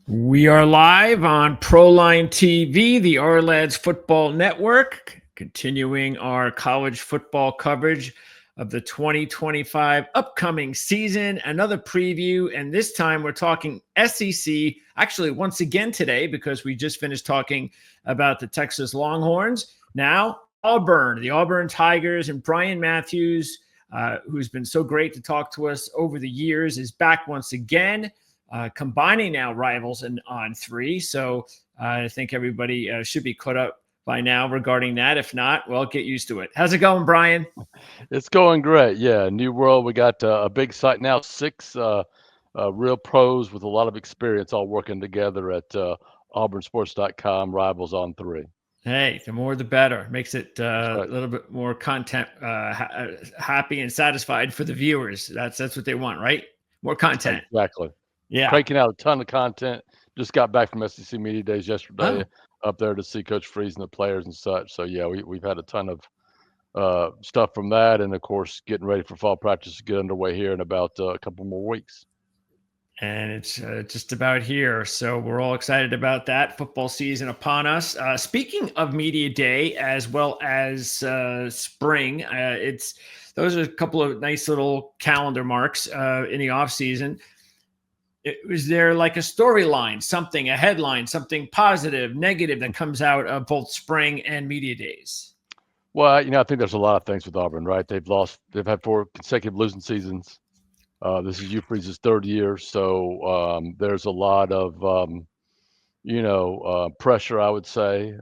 We are live on Proline TV, the Ourlads Football Network, continuing our college football coverage of the 2025 upcoming season. Another preview, and this time we're talking SEC, actually once again today, because we just finished talking about the Texas Longhorns. Now, Auburn, the Auburn Tigers, and Bryan Matthews, who's been so great to talk to us over the years, is back once again. Combining now rivals on three. So I think everybody should be caught up by now regarding that. If not, well, get used to it. How's it going, Bryan? It's going great. Yeah, new world. We got a big site now, six real pros with a lot of experience all working together at auburnsports.com, Rivals on Three. Hey, the more the better. Makes it That's a right. little bit more content happy and satisfied for the viewers. That's what they want, right? More content. Exactly. Yeah. Cranking out a ton of content. Just got back from SEC Media Days yesterday Oh, up there to see Coach Freeze and the players and such. So, yeah, we've had a ton of stuff from that. And, of course, getting ready for fall practice to get underway here in about a couple more weeks. and it's just about here. So we're all excited about that football season upon us. Speaking of media day as well as spring, it's those are a couple of nice little calendar marks in the off season. Was there like a storyline, something, a headline, something positive, negative that comes out of both spring and media days? Well, I think there's a lot of things with Auburn, right? They've had four consecutive losing seasons. This is Hugh Freeze's third year, so there's a lot of pressure, I would say,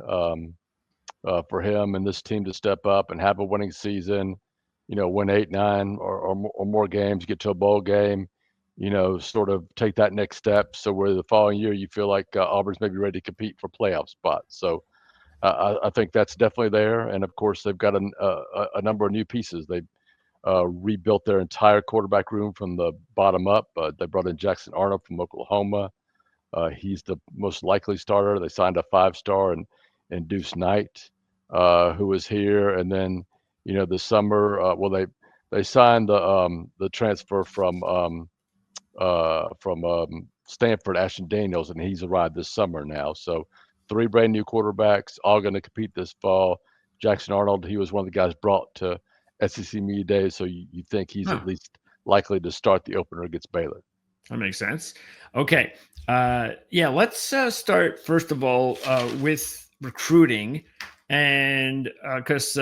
for him and this team to step up and have a winning season. Win 8, 9, or more games, get to a bowl game. Sort of take that next step. So where the following year you feel like Auburn's maybe ready to compete for playoff spots. So I think that's definitely there. And of course, they've got a number of new pieces. They rebuilt their entire quarterback room from the bottom up. They brought in Jackson Arnold from Oklahoma. He's the most likely starter. They signed a 5-star and Deuce Knight, who was here. And then, this summer, they signed the transfer from Stanford, Ashton Daniels, and he's arrived this summer now. So 3 brand new quarterbacks, all going to compete this fall. Jackson Arnold, he was one of the guys brought to SEC Media Days, so you think he's Huh. at least likely to start the opener against Baylor. That makes sense. Okay. Yeah, let's start first of all with recruiting. And because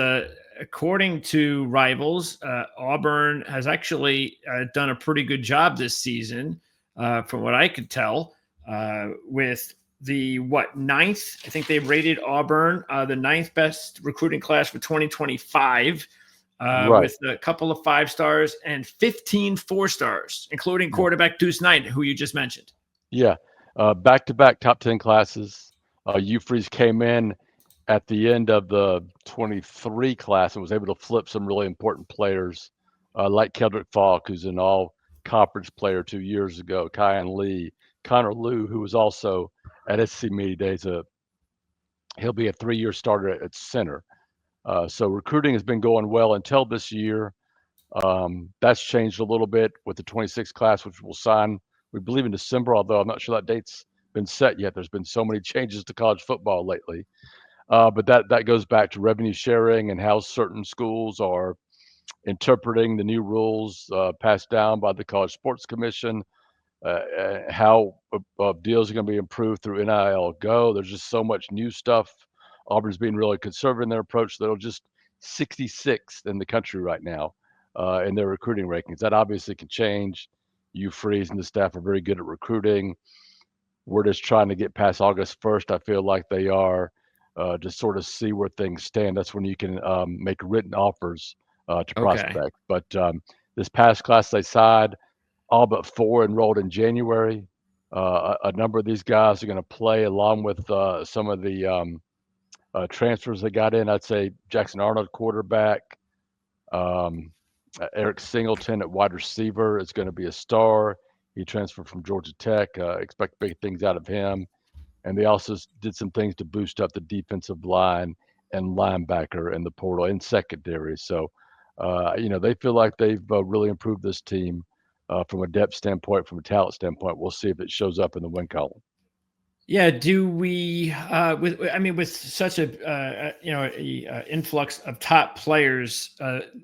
according to Rivals, Auburn has actually done a pretty good job this season, from what I could tell, with the ninth? I think they rated Auburn the ninth best recruiting class for 2025. Right. With a couple of 5-stars and 15 4-stars, including quarterback Deuce Knight, who you just mentioned. Yeah. Back-to-back top 10 classes. Hugh Freeze came in at the end of the 23 class and was able to flip some really important players like Keldrick Falk, who's an all-conference player 2 years ago, Kyan Lee, Connor Liu, who was also at SEC Media Days. He'll be a 3-year starter at center. So recruiting has been going well until this year. That's changed a little bit with the 26 class, which will sign, we believe, in December, although I'm not sure that date's been set yet. There's been so many changes to college football lately. But that goes back to revenue sharing and how certain schools are interpreting the new rules passed down by the College Sports Commission, how deals are going to be improved through NIL Go. There's just so much new stuff. Auburn's being really conservative in their approach. They're just 66th in the country right now in their recruiting rankings. That obviously can change. You Freeze and the staff are very good at recruiting. We're just trying to get past August 1st. I feel like they are to sort of see where things stand. That's when you can make written offers to Okay. prospect. But this past class they signed, all but 4 enrolled in January. A number of these guys are going to play along with some of the transfers they got in. I'd say Jackson Arnold, quarterback. Um, Eric Singleton at wide receiver is going to be a star. He transferred from Georgia Tech. Expect big things out of him. And they also did some things to boost up the defensive line and linebacker in the portal and secondary. So, they feel like they've really improved this team from a depth standpoint, from a talent standpoint. We'll see if it shows up in the win column. Yeah. Do we, with such a influx of top players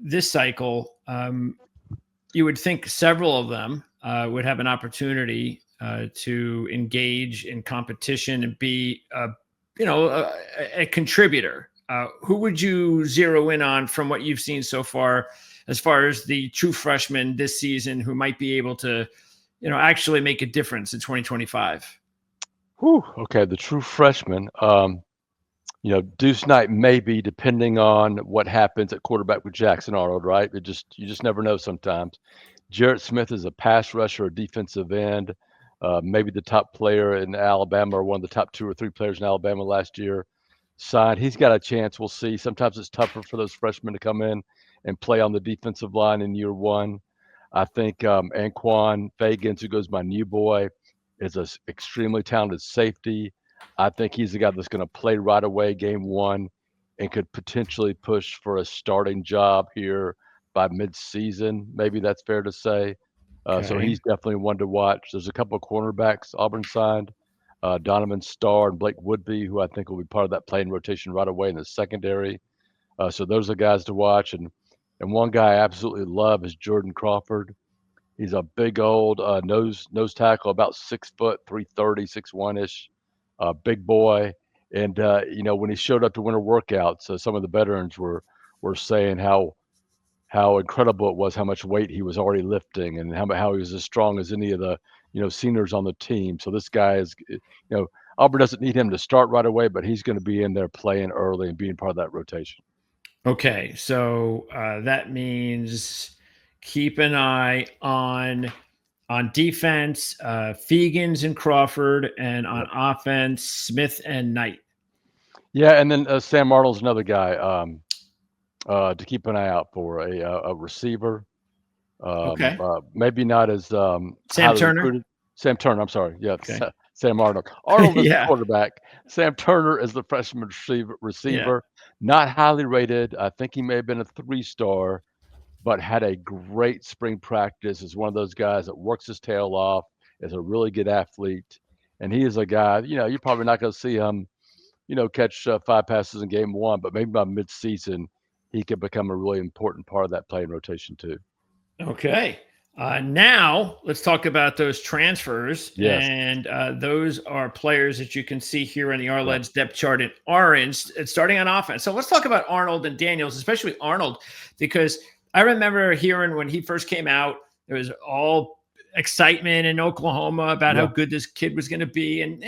this cycle, you would think several of them would have an opportunity to engage in competition and be, a contributor. Who would you zero in on from what you've seen so far as the true freshmen this season who might be able to, actually make a difference in 2025? Whew, okay, the true freshman. Deuce Knight maybe, depending on what happens at quarterback with Jackson Arnold, right? You just never know sometimes. Jarrett Smith is a pass rusher, a defensive end, maybe the top player in Alabama, or one of the top 2 or 3 players in Alabama last year. Signed, he's got a chance. We'll see. Sometimes it's tougher for those freshmen to come in and play on the defensive line in year one. I think Anquan Fagans, who goes by New Boy, is an extremely talented safety. I think he's the guy that's going to play right away game one and could potentially push for a starting job here by mid-season. Maybe that's fair to say. So Okay. he's definitely one to watch. There's a couple of cornerbacks Auburn signed, Donovan Starr and Blake Woodby, who I think will be part of that playing rotation right away in the secondary. So those are guys to watch. And one guy I absolutely love is Jordan Crawford. He's a big old nose tackle, about 6 foot, 330, 6'1" ish, big boy. And when he showed up to winter workouts, some of the veterans were saying how incredible it was, how much weight he was already lifting, and how he was as strong as any of the seniors on the team. So this guy is, Auburn doesn't need him to start right away, but he's going to be in there playing early and being part of that rotation. Okay, so that means keep an eye on defense, Fegans and Crawford, and on Yep. offense, Smith and Knight. Yeah, and then Sam Arnold's another guy to keep an eye out for, a receiver. Okay, Maybe not as Sam highly Turner. recruited. Sam Turner, I'm sorry. Yeah, Okay, Sam Arnold. Arnold is the yeah, quarterback. Sam Turner is the freshman receiver. yeah. Not highly rated. I think he may have been a 3-star, but had a great spring practice. Is one of those guys that works his tail off. Is a really good athlete, and he is a guy. You're probably not going to see him, catch 5 passes in game one, but maybe by mid-season he could become a really important part of that playing rotation too. Okay. Now let's talk about those transfers, Yes. and those are players that you can see here on the Right. Arledge depth chart in orange. It's starting on offense. So let's talk about Arnold and Daniels, especially Arnold, because I remember hearing when he first came out, there was all excitement in Oklahoma about how Yeah. good this kid was going to be, and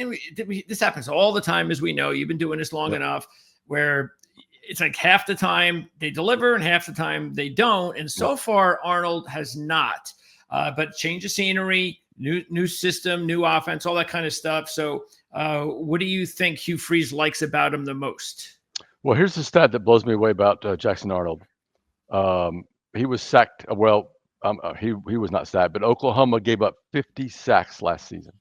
this happens all the time, as we know. You've been doing this long Yep. enough, where it's like half the time they deliver and half the time they don't. And Yep. so far, Arnold has not. But change of scenery, new system, new offense, all that kind of stuff. So, what do you think Hugh Freeze likes about him the most? Well, here's the stat that blows me away about Jackson Arnold. Um, he was sacked. He was not sacked, but Oklahoma gave up 50 sacks last season.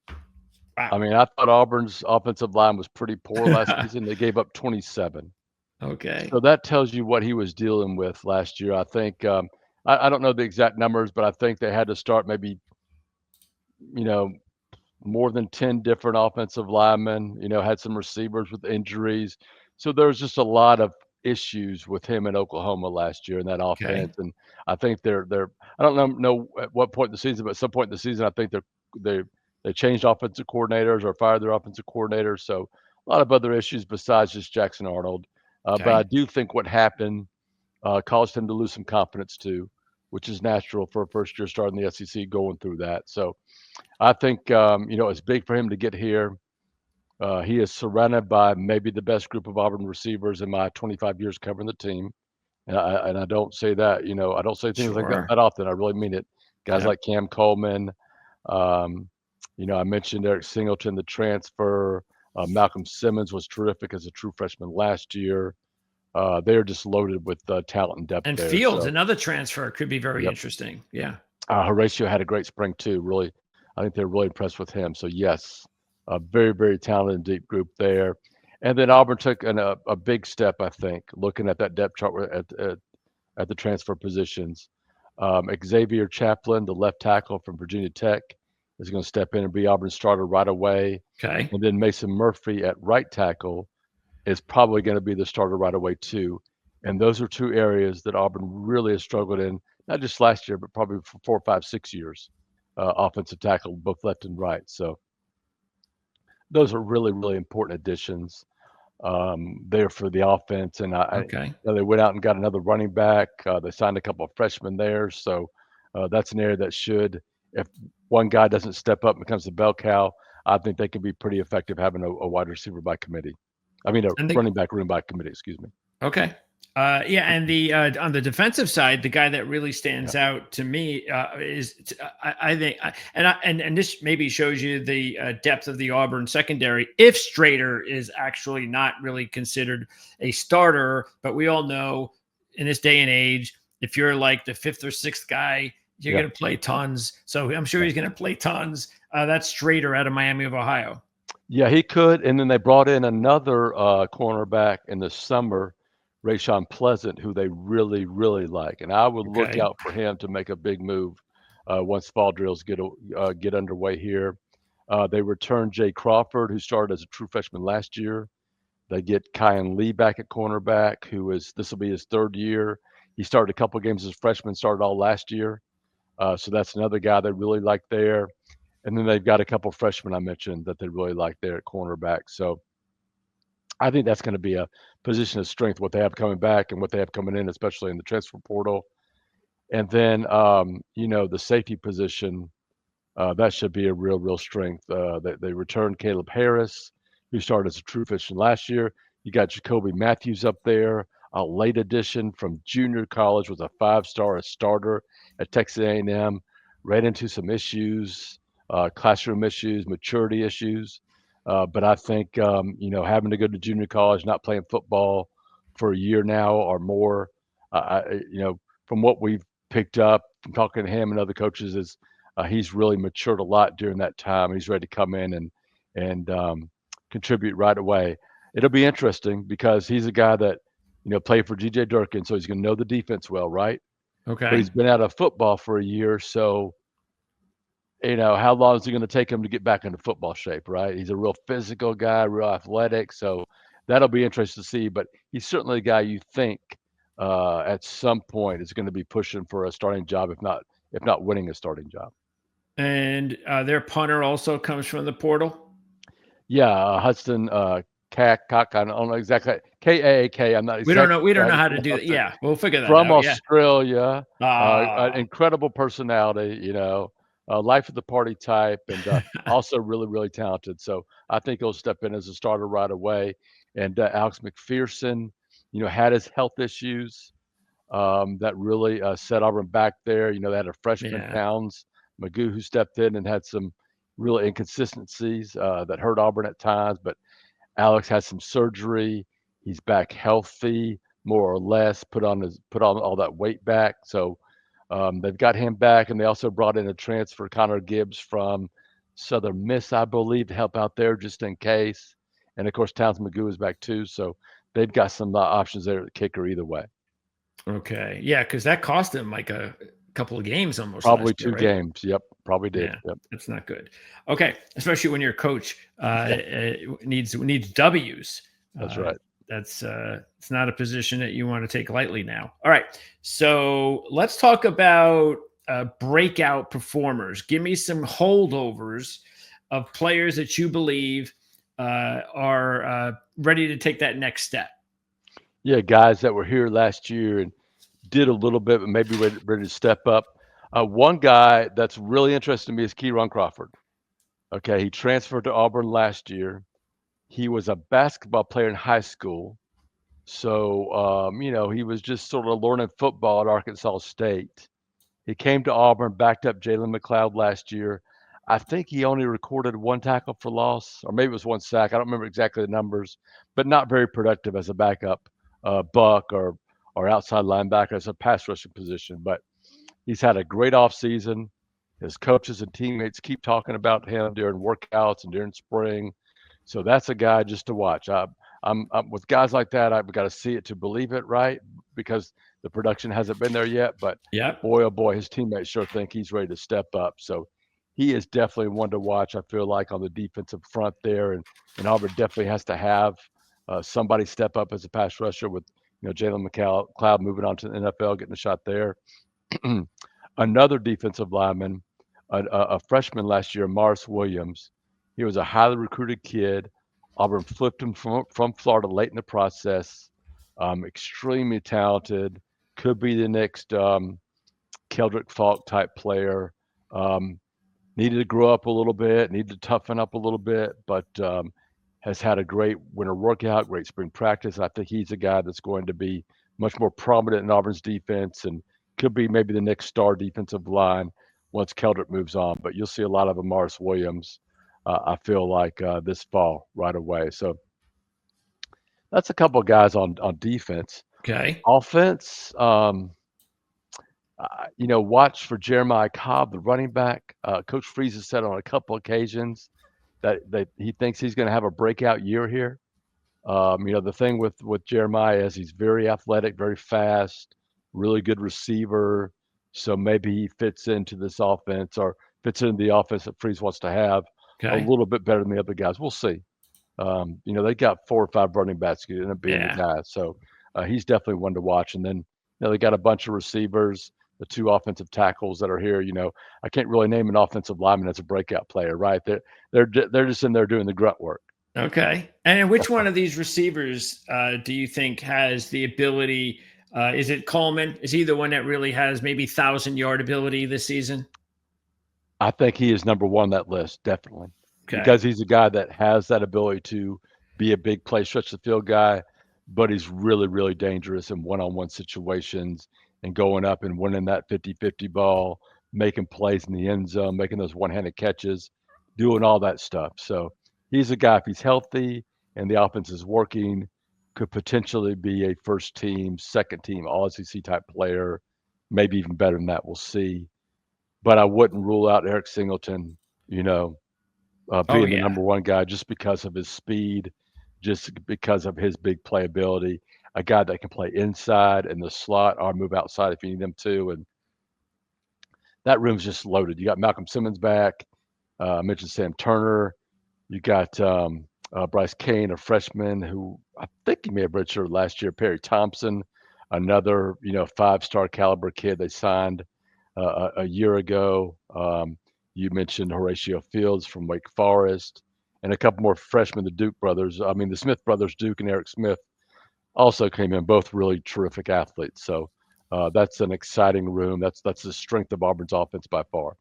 I Wow. mean, I thought Auburn's offensive line was pretty poor last season. They gave up 27. Okay. So that tells you what he was dealing with last year. I think I don't know the exact numbers, but I think they had to start maybe you know more than 10 different offensive linemen, had some receivers with injuries. So there was just a lot of issues with him in Oklahoma last year in that Okay. offense. And I think they're I don't know at what point in the season, but at some point in the season, I think they they changed offensive coordinators or fired their offensive coordinators. So a lot of other issues besides just Jackson Arnold. But I Okay. do think what happened caused him to lose some confidence too, which is natural for a first year starting the SEC going through that. So I think it's big for him to get here. He is surrounded by maybe the best group of Auburn receivers in my 25 years covering the team, and I don't say that I don't say things like that Sure. that often. I really mean it. Guys Yep. like Cam Coleman, um, I mentioned Eric Singleton, the transfer. Malcolm Simmons was terrific as a true freshman last year. They are just loaded with talent and depth And there. Fields, So, another transfer, could be very yep. interesting. Yeah. Horatio had a great spring too. Really, I think they're really impressed with him. So yes, a very, very talented and deep group there. And then Auburn took a big step, I think, looking at that depth chart at the transfer positions. Xavier Chaplin, the left tackle from Virginia Tech, is going to step in and be Auburn's starter right away. Okay. And then Mason Murphy at right tackle is probably going to be the starter right away too. And those are two areas that Auburn really has struggled in, not just last year, but probably for 4, 5, 6 years. Offensive tackle, both left and right. So those are really, really important additions there for the offense. And Okay. they went out and got another running back. They signed a couple of freshmen there. So that's an area that should, if one guy doesn't step up and becomes the bell cow, I think they can be pretty effective having a wide receiver by committee. I mean, a And running back room by committee, excuse me. Okay. Yeah, and the on the defensive side, the guy that really stands out to me is I think, and this maybe shows you the depth of the Auburn secondary. If Strader is actually not really considered a starter, but we all know in this day and age, if you're like the fifth or sixth guy, you're going to play tons. So I'm sure he's going to play tons. That's Strader out of Miami of Ohio. Yeah, he could. And then they brought in another cornerback in the summer, Rayshawn Pleasant, who they really, really like. And I would look out for him to make a big move once fall drills get underway here. They returned Jay Crawford, who started as a true freshman last year. They get Kyan Lee back at cornerback, this will be his third year. He started a couple of games as a freshman, started all last year. So that's another guy they really like there. And then they've got a couple of freshmen I mentioned that they really like there at cornerback. So I think that's going to be a position of strength, what they have coming back and what they have coming in, especially in the transfer portal. And then, the safety position, that should be a real strength. They returned Caleb Harris, who started as a true freshman last year. You got Jacoby Matthews up there, a late addition from junior college, was a 5-star, a starter at Texas A&M, ran into some issues, classroom issues, maturity issues. But I think, having to go to junior college, not playing football for a year now or more, from what we've picked up from talking to him and other coaches is he's really matured a lot during that time. He's ready to come in and contribute right away. It'll be interesting because he's a guy that, played for G.J. Durkin, so he's going to know the defense well, right? Okay. But he's been out of football for a year, so how long is it going to take him to get back into football shape, right? He's a real physical guy, real athletic, so that'll be interesting to see. But he's certainly a guy you think at some point is going to be pushing for a starting job, if not winning a starting job. And their punter also comes from the portal? Yeah, Hudson Kaak, I don't know exactly. Kaak, I'm not exactly. We don't know how to do that. Yeah, we'll figure that from out. Australia, Yeah. an incredible personality, life of the party type, and also really, really talented. So I think he'll step in as a starter right away. And Alex McPherson, had his health issues that really set Auburn back there. They had a freshman, Towns Magoo, who stepped in and had some real inconsistencies that hurt Auburn at times. But Alex had some surgery. He's back healthy, more or less, put on all that weight back. So they've got him back, and they also brought in a transfer, Connor Gibbs from Southern Miss, I believe, to help out there just in case. And of course, Towns Magoo is back too. So they've got some options there at the kicker either way. Okay. Yeah, because that cost him like a couple of games almost. Probably last year, 2 right? games. Yep, probably did. Yeah, Yep. that's not good. Okay, especially when your coach needs W's. That's right. That's it's not a position that you want to take lightly now. All right, so let's talk about breakout performers. Give me some holdovers of players that you believe are ready to take that next step. Yeah, guys that were here last year and did a little bit, but maybe ready to step up. One guy that's really interesting to me is Keyron Crawford. Okay, he transferred to Auburn last year. He was a basketball player in high school. So, he was just sort of learning football at Arkansas State. He came to Auburn, backed up Jalen McLeod last year. I think he only recorded 1 tackle for loss, or maybe it was 1 sack. I don't remember exactly the numbers, but not very productive as a backup buck or outside linebacker as a pass rushing position. But he's had a great offseason. His coaches and teammates keep talking about him during workouts and during spring. So that's a guy just to watch. I'm with guys like that, I've got to see it to believe it, right? Because the production hasn't been there yet. But boy, oh boy, his teammates sure think he's ready to step up. So he is definitely one to watch. I feel like on the defensive front there, and Auburn definitely has to have somebody step up as a pass rusher with Jalen McLeod moving on to the NFL, getting a shot there. Another defensive lineman, a freshman last year, Morris Williams. He was a highly recruited kid. Auburn flipped him from Florida late in the process. Extremely talented. Could be the next Keldrick Falk type player. Needed to grow up a little bit, needed to toughen up a little bit, but has had a great winter workout, great spring practice. I think he's a guy that's going to be much more prominent in Auburn's defense and could be maybe the next star defensive line once Keldrick moves on. But you'll see a lot of Morris Williams, I feel like, this fall right away. So that's a couple of guys on defense. Okay. Offense, watch for Jeremiah Cobb, the running back. Coach Freeze has said on a couple occasions that he thinks he's going to have a breakout year here. The thing with Jeremiah is he's very athletic, very fast, really good receiver. So maybe he fits into this offense or fits into the offense that Freeze wants to have a little bit better than the other guys. We'll see. They got 4 or 5 running backs who end up being the guy. So he's definitely one to watch. And then they got a bunch of receivers, the 2 offensive tackles that are here. I can't really name an offensive lineman as a breakout player, right? They're just in there doing the grunt work. Okay. And which one of these receivers do you think has the ability? Is it Coleman? Is he the one that really has maybe 1,000-yard ability this season? I think he is number 1 on that list, definitely. Okay. Because he's a guy that has that ability to be a big play, stretch the field guy, but he's really, really dangerous in one-on-one situations and going up and winning that 50-50 ball, making plays in the end zone, making those one-handed catches, doing all that stuff. So he's a guy, if he's healthy and the offense is working, could potentially be a first team, second team, all SEC type player, maybe even better than that. We'll see. But I wouldn't rule out Eric Singleton, being the number 1 guy just because of his speed, just because of his big playability. A guy that can play inside in the slot or move outside if you need them to. And that room's just loaded. You got Malcolm Simmons back. I mentioned Sam Turner. You got Bryce Kane, a freshman who I think he may have redshirted last year. Perry Thompson, another 5-star caliber kid they signed a year ago. You mentioned Horatio Fields from Wake Forest, and a couple more freshmen, the Duke brothers. I mean, the Smith brothers, Duke and Eric Smith, also came in, both really terrific athletes. So that's an exciting room. That's the strength of Auburn's offense by far.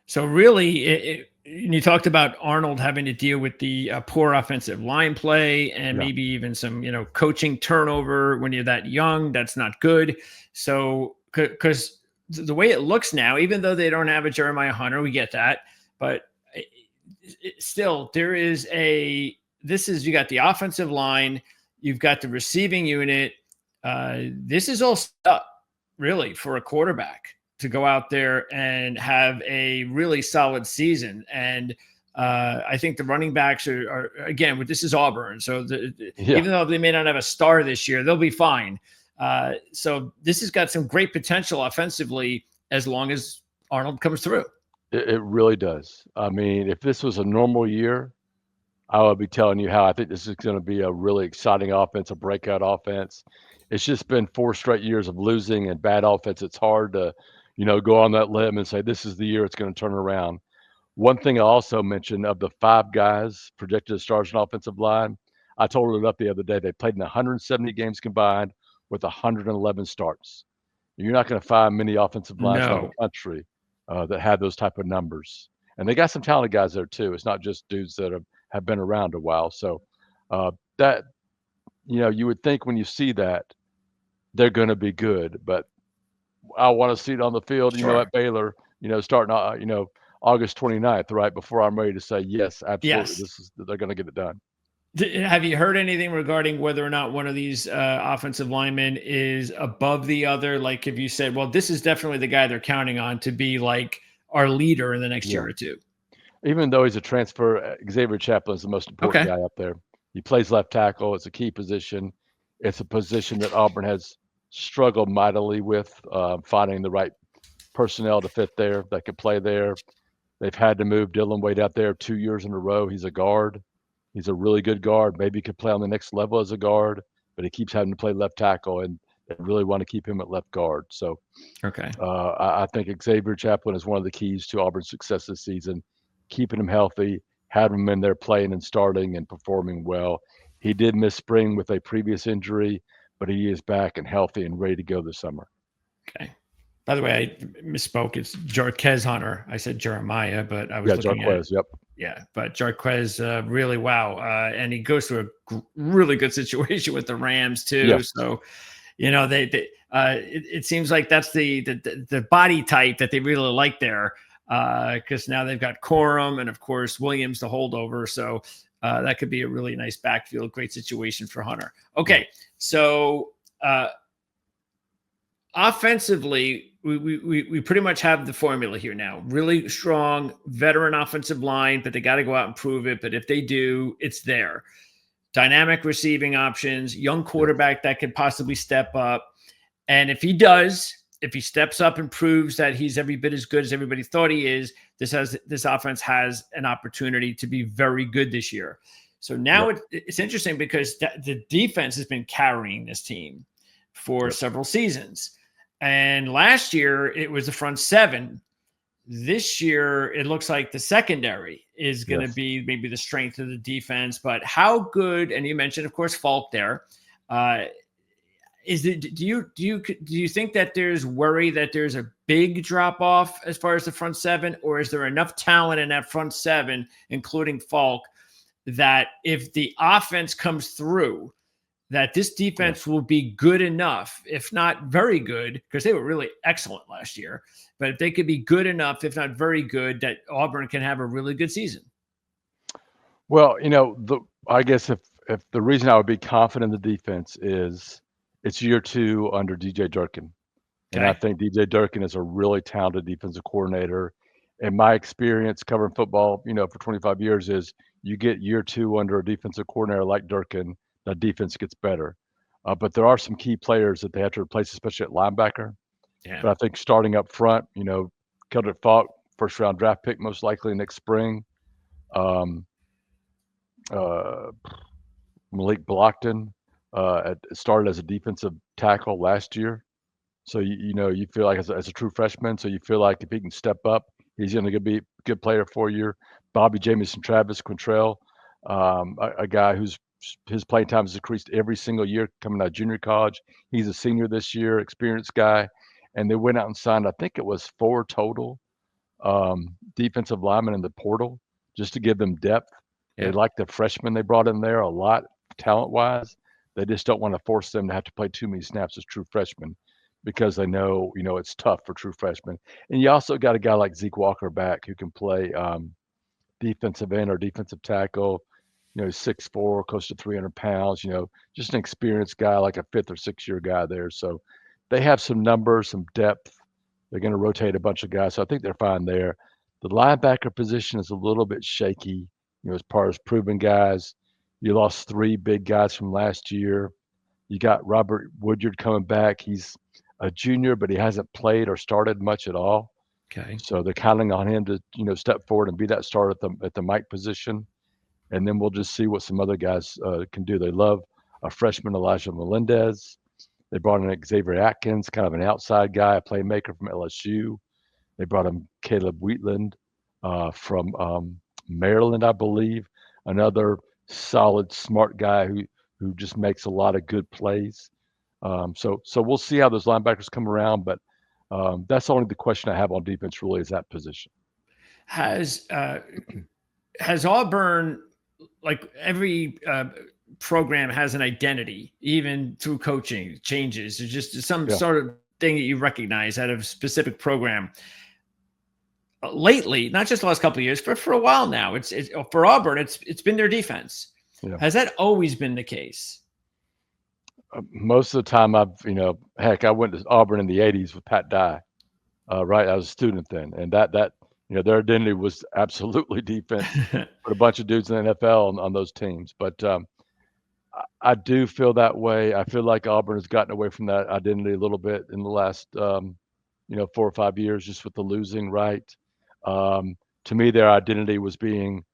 So really, you talked about Arnold having to deal with the poor offensive line play and maybe even some, coaching turnover when you're that young. That's not good. So because the way it looks now, even though they don't have a Jeremiah Hunter, we get that, but still there is you got the offensive line, you've got the receiving unit. This is all set up really for a quarterback to go out there and have a really solid season. And I think the running backs are again, this is Auburn. So even though they may not have a star this year, they'll be fine. So this has got some great potential offensively as long as Arnold comes through. It really does. I mean, if this was a normal year, I would be telling you how I think this is going to be a really exciting offense, a breakout offense. It's just been 4 straight years of losing and bad offense. It's hard to, go on that limb and say this is the year it's going to turn around. One thing I also mentioned, of the 5 guys projected as stars in offensive line, I totaled it up the other day. They played in 170 games combined with 111 starts. You're not going to find many offensive lines around the country that have those type of numbers. And they got some talented guys there too. It's not just dudes that have been around a while. So that, you would think when you see that, they're going to be good. But I want to see it on the field, at Baylor, starting, August 29th, right before I'm ready to say, yes, absolutely, they're going to get it done. Have you heard anything regarding whether or not one of these offensive linemen is above the other? Like, if you said, well, this is definitely the guy they're counting on to be like our leader in the next year or two. Even though he's a transfer, Xavier Chaplin is the most important guy up there. He plays left tackle. It's a key position. It's a position that Auburn has struggled mightily with finding the right personnel to fit there that could play there. They've had to move Dylan Wade out there 2 years in a row. He's a guard. He's a really good guard. Maybe he could play on the next level as a guard, but he keeps having to play left tackle, and they really want to keep him at left guard. So Okay. I think Xavier Chaplin is one of the keys to Auburn's success this season, keeping him healthy, having him in there playing and starting and performing well. He did miss spring with a previous injury, but he is back and healthy and ready to go this summer. Okay. By the way, I misspoke. It's Jarquez Hunter. I said Jeremiah, but I was looking Jarquez, at. yep. Yeah, but Jarquez, really, wow. And he goes through a really good situation with the Rams too. Yes. So, it seems like that's the body type that they really like there, because now they've got Corum and of course Williams the holdover. So that could be a really nice backfield, great situation for Hunter. Okay, so offensively, we pretty much have the formula here now. Really strong veteran offensive line, but they got to go out and prove it. But if they do, it's there. Dynamic receiving options, young quarterback that could possibly step up. And if he does, if he steps up and proves that he's every bit as good as everybody thought he is, this offense has an opportunity to be very good this year. So now it's interesting because the defense has been carrying this team for several seasons. And last year, it was the front seven. This year, it looks like the secondary is going to be maybe the strength of the defense. But how good, and you mentioned, of course, Falk there. Do you think that there's worry that there's a big drop off as far as the front seven, or is there enough talent in that front seven, including Falk, that if the offense comes through, that this defense will be good enough, if not very good, because they were really excellent last year, but if they could be good enough, if not very good, that Auburn can have a really good season? Well, I guess if the reason I would be confident in the defense is it's year 2 under DJ Durkin. And I think DJ Durkin is a really talented defensive coordinator. And my experience covering football, for 25 years is you get year 2 under a defensive coordinator like Durkin, the defense gets better. But there are some key players that they have to replace, especially at linebacker. Yeah. But I think starting up front, Kendrick Falk, first round draft pick, most likely next spring. Malik Blockton started as a defensive tackle last year. So, you feel like as a true freshman, so you feel like if he can step up, he's going to be a good player for you. Bobby Jamison Travis Quintrell, a guy his playing time has increased every single year coming out of junior college. He's a senior this year, experienced guy. And they went out and signed, I think it was 4 total defensive linemen in the portal just to give them depth. Yeah. They like the freshmen they brought in there a lot, talent-wise. They just don't want to force them to have to play too many snaps as true freshmen because they know, it's tough for true freshmen. And you also got a guy like Zeke Walker back who can play defensive end or defensive tackle. 6'4", close to 300 pounds, just an experienced guy, like a 5th or 6th year guy there. So they have some numbers, some depth. They're going to rotate a bunch of guys. So I think they're fine there. The linebacker position is a little bit shaky, as far as proven guys. You lost 3 big guys from last year. You got Robert Woodyard coming back. He's a junior, but he hasn't played or started much at all. Okay. So they're counting on him to, step forward and be that starter at the Mike position. And then we'll just see what some other guys can do. They love a freshman, Elijah Melendez. They brought in Xavier Atkins, kind of an outside guy, a playmaker from LSU. They brought in Caleb Wheatland from Maryland, I believe, another solid, smart guy who just makes a lot of good plays. So we'll see how those linebackers come around, but that's only the question I have on defense really is that position. Has Auburn, like every program has an identity, even through coaching changes. There's just some sort of thing that you recognize out of a specific program. Lately, not just the last couple of years, but for a while now, it's for Auburn, it's been their defense. Yeah. Has that always been the case? Most of the time, I went to Auburn in the '80s with Pat Dye. Right, I was a student then, and that their identity was absolutely defense. Put a bunch of dudes in the NFL on those teams, but I do feel that way. I feel like Auburn has gotten away from that identity a little bit in the last 4 or 5 years, just with the losing. Right, to me, their identity was being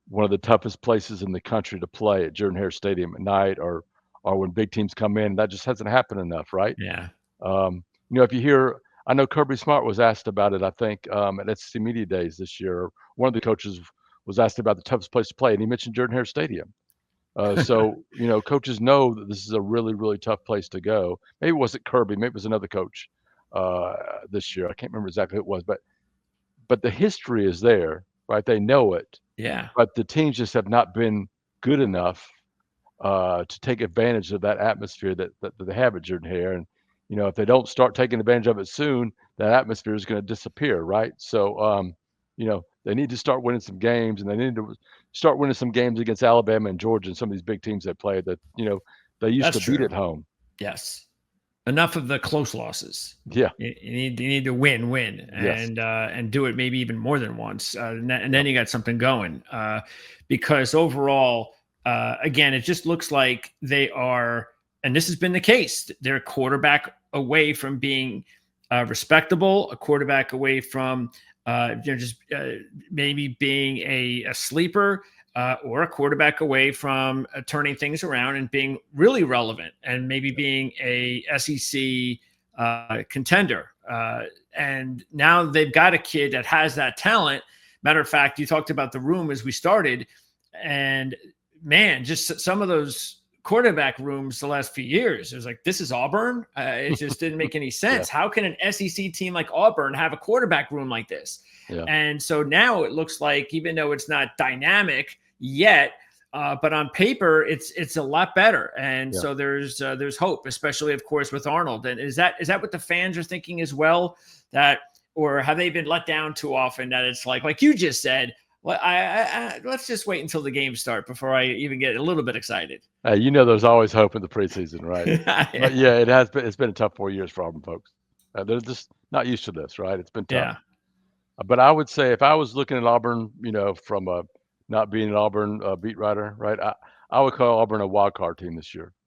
one of the toughest places in the country to play at Jordan-Hare Stadium at night, or when big teams come in. That just hasn't happened enough, right? Yeah. If you hear, I know Kirby Smart was asked about it, I think, at SEC Media Days this year. One of the coaches was asked about the toughest place to play, and he mentioned Jordan-Hare Stadium. So, coaches know that this is a really, really tough place to go. Maybe it wasn't Kirby, maybe it was another coach this year. I can't remember exactly who it was, but the history is there, right? They know it, Yeah. but the teams just have not been good enough to take advantage of that atmosphere that they have at Jordan-Hare. And if they don't start taking advantage of it soon, that atmosphere is going to disappear, right? So, they need to start winning some games, and they need to start winning some games against Alabama and Georgia and some of these big teams they play that they used That's to beat true. at home. Yes. Enough of the close losses. Yeah. You need to win, Yes. and do it maybe even more than once, and then you got something going. Because overall, again, it just looks like they are, and this has been the case. They're a quarterback away from being respectable, a quarterback away from just maybe being a sleeper. Or a quarterback away from turning things around and being really relevant and maybe being a SEC contender. And now they've got a kid that has that talent. Matter of fact, you talked about the room as we started, and man, just some of those quarterback rooms the last few years, it was like, this is Auburn. It just didn't make any sense. Yeah. How can an SEC team like Auburn have a quarterback room like this? Yeah. And so now it looks like, even though it's not dynamic yet, but on paper it's a lot better. And so there's hope, especially of course with Arnold. And is that what the fans are thinking as well? That, or have they been let down too often that it's like you just said, well, let's just wait until the games start before I even get a little bit excited. There's always hope in the preseason, right? Yeah. But yeah, it's been a tough 4 years for Auburn folks. They're just not used to this, right? It's been tough. Yeah. But I would say, if I was looking at Auburn, from not being an Auburn beat writer, right, I would call Auburn a wild card team this year.